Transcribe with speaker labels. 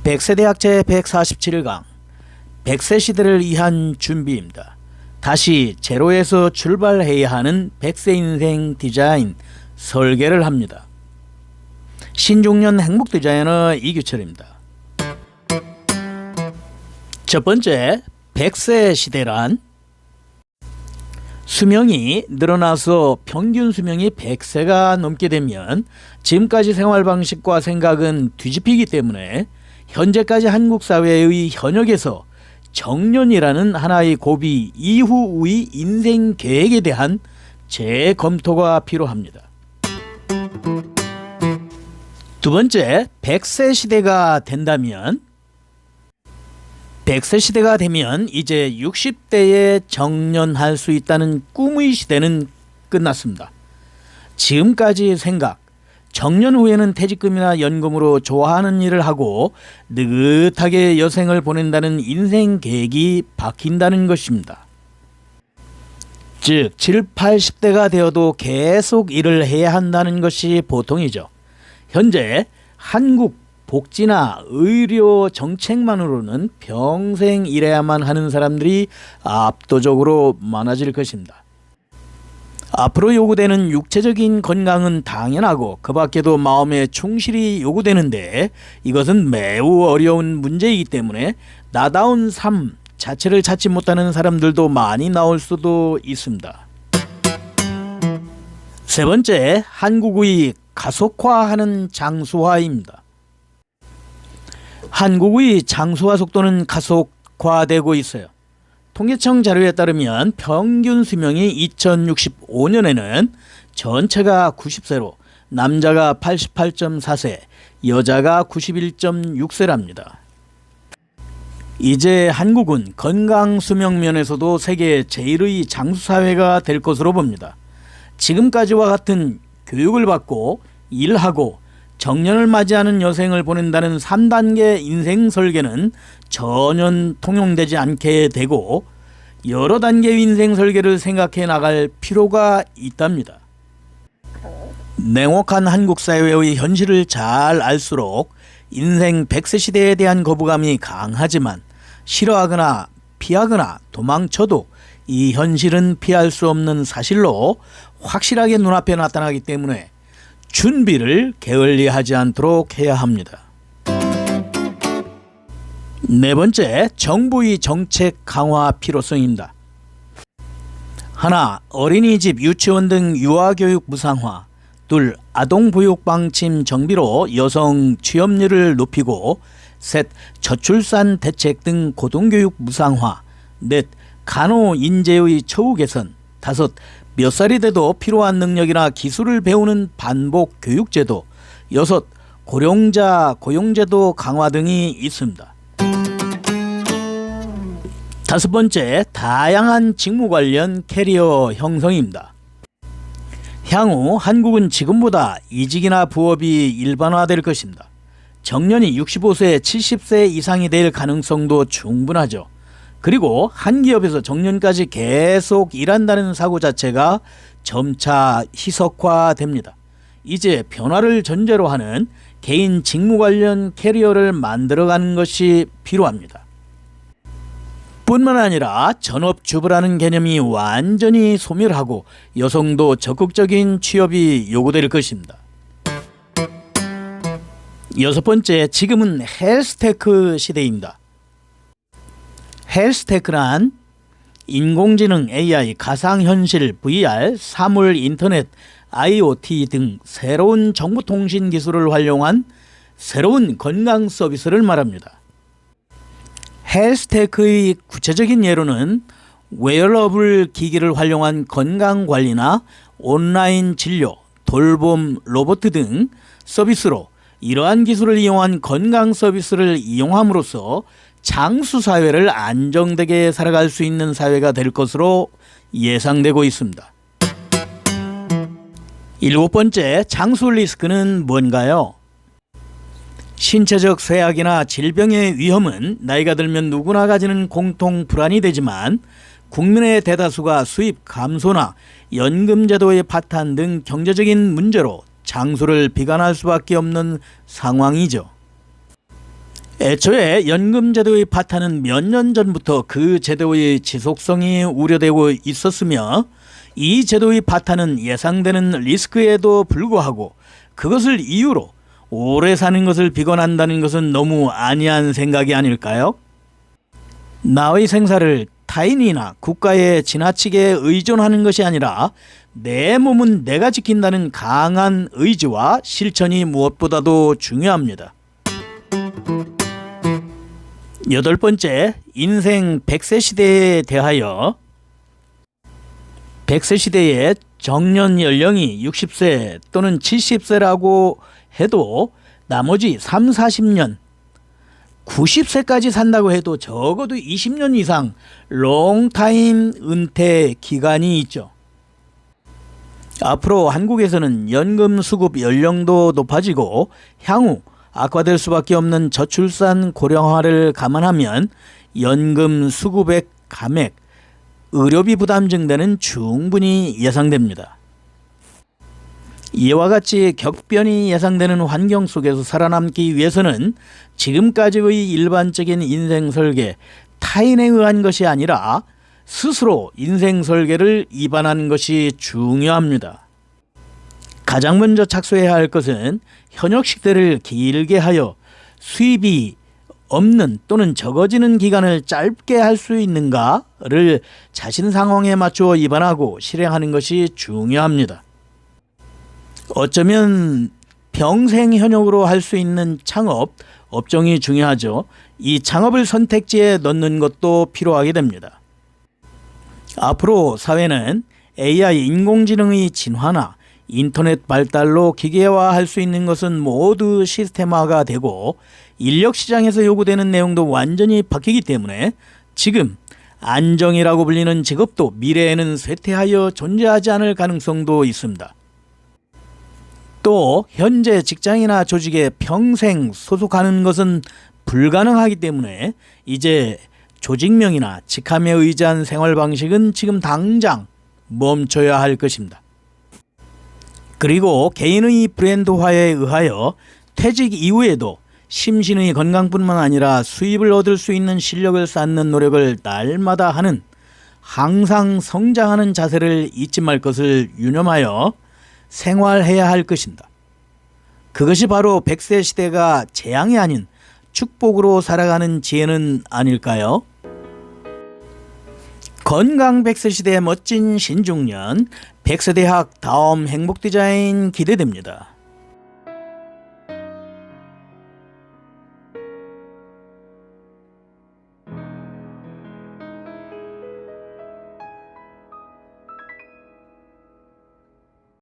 Speaker 1: 백세대학 제147강 100세 시대를 위한 준비입니다. 다시 제로에서 출발해야 하는 100세 인생 디자인 설계를 합니다. 신중년 행복 디자이너 이규철입니다. 첫 번째, 100세 시대란 수명이 늘어나서 평균 수명이 100세가 넘게 되면 지금까지 생활 방식과 생각은 뒤집히기 때문에 현재까지 한국 사회의 현역에서 정년이라는 하나의 고비 이후의 인생 계획에 대한 재검토가 필요합니다. 두 번째, 100세 시대가 된다면 100세 시대가 되면 이제 60대에 정년할 수 있다는 꿈의 시대는 끝났습니다. 지금까지 생각, 정년 후에는 퇴직금이나 연금으로 좋아하는 일을 하고 느긋하게 여생을 보낸다는 인생 계획이 바뀐다는 것입니다. 즉 7, 80대가 되어도 계속 일을 해야 한다는 것이 보통이죠. 현재 한국 복지나 의료 정책만으로는 평생 일해야만 하는 사람들이 압도적으로 많아질 것입니다. 앞으로 요구되는 육체적인 건강은 당연하고 그 밖에도 마음의 충실이 요구되는데 이것은 매우 어려운 문제이기 때문에 나다운 삶 자체를 찾지 못하는 사람들도 많이 나올 수도 있습니다. 세 번째, 한국의 가속화하는 장수화입니다. 한국의 장수화 속도는 가속화되고 있어요. 통계청 자료에 따르면 평균 수명이 2065년에는 전체가 90세로 남자가 88.4세, 여자가 91.6세랍니다. 이제 한국은 건강 수명 면에서도 세계 제1의 장수사회가 될 것으로 봅니다. 지금까지와 같은 교육을 받고 일하고 정년을 맞이하는 여생을 보낸다는 3단계 인생 설계는 전혀 통용되지 않게 되고 여러 단계의 인생 설계를 생각해 나갈 필요가 있답니다. 냉혹한 한국 사회의 현실을 잘 알수록 인생 100세 시대에 대한 거부감이 강하지만 싫어하거나 피하거나 도망쳐도 이 현실은 피할 수 없는 사실로 확실하게 눈앞에 나타나기 때문에 준비를 게을리하지 않도록 해야 합니다. 네 번째, 정부의 정책 강화 필요성입니다. 하나, 어린이집, 유치원 등 유아교육 무상화. 둘, 아동보육 방침 정비로 여성 취업률을 높이고. 셋, 저출산 대책 등 고등교육 무상화. 넷, 간호 인재의 처우 개선. 다섯, 몇 살이 돼도 필요한 능력이나 기술을 배우는 반복 교육제도. 여섯, 고령자 고용제도 강화 등이 있습니다. 다섯 번째, 다양한 직무 관련 캐리어 형성입니다. 향후 한국은 지금보다 이직이나 부업이 일반화될 것입니다. 정년이 65세, 70세 이상이 될 가능성도 충분하죠. 그리고 한 기업에서 정년까지 계속 일한다는 사고 자체가 점차 희석화됩니다. 이제 변화를 전제로 하는 개인 직무 관련 캐리어를 만들어가는 것이 필요합니다. 뿐만 아니라 전업주부라는 개념이 완전히 소멸하고 여성도 적극적인 취업이 요구될 것입니다. 여섯 번째, 지금은 헬스테크 시대입니다. 헬스테크란 인공지능, AI, 가상현실, VR, 사물, 인터넷, IoT 등 새로운 정보통신 기술을 활용한 새로운 건강 서비스를 말합니다. 헬스테크의 구체적인 예로는 웨어러블 기기를 활용한 건강관리나 온라인 진료, 돌봄 로봇 등 서비스로 이러한 기술을 이용한 건강 서비스를 이용함으로써 장수사회를 안정되게 살아갈 수 있는 사회가 될 것으로 예상되고 있습니다. 일곱 번째, 장수 리스크는 뭔가요? 신체적 쇠약이나 질병의 위험은 나이가 들면 누구나 가지는 공통 불안이 되지만 국민의 대다수가 수입 감소나 연금제도의 파탄 등 경제적인 문제로 장수를 비관할 수밖에 없는 상황이죠. 애초에 연금제도의 파탄은 몇 년 전부터 그 제도의 지속성이 우려되고 있었으며 이 제도의 파탄은 예상되는 리스크에도 불구하고 그것을 이유로 오래 사는 것을 비관한다는 것은 너무 안이한 생각이 아닐까요? 나의 생사를 타인이나 국가에 지나치게 의존하는 것이 아니라 내 몸은 내가 지킨다는 강한 의지와 실천이 무엇보다도 중요합니다. 8번째, 인생 100세 시대에 대하여. 100세 시대의 정년 연령이 60세 또는 70세라고 해도 나머지 3, 40년, 90세까지 산다고 해도 적어도 20년 이상 롱타임 은퇴 기간이 있죠. 앞으로 한국에서는 연금 수급 연령도 높아지고 향후 악화될 수밖에 없는 저출산 고령화를 감안하면 연금 수급액 감액, 의료비 부담 증대는 충분히 예상됩니다. 이와 같이 격변이 예상되는 환경 속에서 살아남기 위해서는 지금까지의 일반적인 인생 설계, 타인에 의한 것이 아니라 스스로 인생 설계를 입안하는 것이 중요합니다. 가장 먼저 착수해야 할 것은 현역 식대를 길게 하여 수입이 없는 또는 적어지는 기간을 짧게 할 수 있는가를 자신 상황에 맞추어 입안하고 실행하는 것이 중요합니다. 어쩌면 평생 현역으로 할 수 있는 창업, 업종이 중요하죠. 이 창업을 선택지에 넣는 것도 필요하게 됩니다. 앞으로 사회는 AI 인공지능의 진화나 인터넷 발달로 기계화할 수 있는 것은 모두 시스템화가 되고 인력 시장에서 요구되는 내용도 완전히 바뀌기 때문에 지금 안정이라고 불리는 직업도 미래에는 쇠퇴하여 존재하지 않을 가능성도 있습니다. 또 현재 직장이나 조직에 평생 소속하는 것은 불가능하기 때문에 이제 조직명이나 직함에 의지한 생활 방식은 지금 당장 멈춰야 할 것입니다. 그리고 개인의 브랜드화에 의하여 퇴직 이후에도 심신의 건강뿐만 아니라 수입을 얻을 수 있는 실력을 쌓는 노력을 날마다 하는 항상 성장하는 자세를 잊지 말 것을 유념하여 생활해야 할 것입니다. 그것이 바로 100세 시대가 재앙이 아닌 축복으로 살아가는 지혜는 아닐까요? 건강 100세 시대의 멋진 신중년 100세 대학 다음 행복 디자인 기대됩니다.